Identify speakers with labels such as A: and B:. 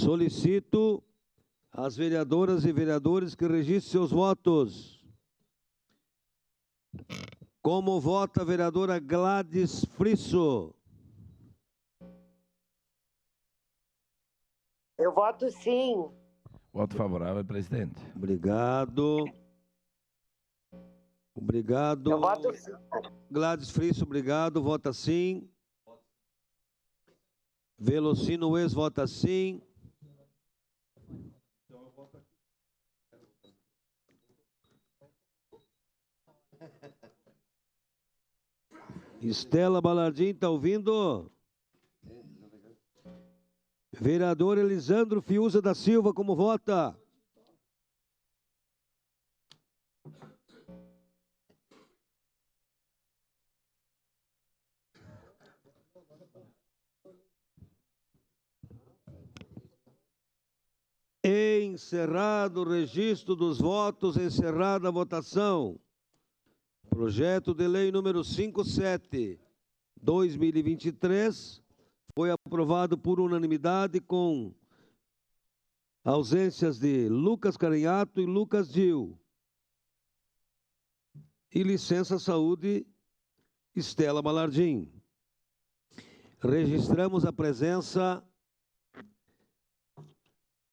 A: Solicito às vereadoras e vereadores que registrem seus votos. Como vota a vereadora Gladys Frisso?
B: Eu voto sim.
C: Voto favorável, presidente.
A: Obrigado. Obrigado.
B: Eu voto sim.
A: Gladys Frisso, obrigado. Vota sim. Velocino Ex vota sim. Estela Balardim, está ouvindo? Vereador Elisandro Fiuza da Silva, como vota? Encerrado o registro dos votos, encerrada a votação. Projeto de lei número 57/2023 foi aprovado por unanimidade com ausências de Lucas Carinhato e Lucas Dil. E licença saúde, Estela Balardim. Registramos a presença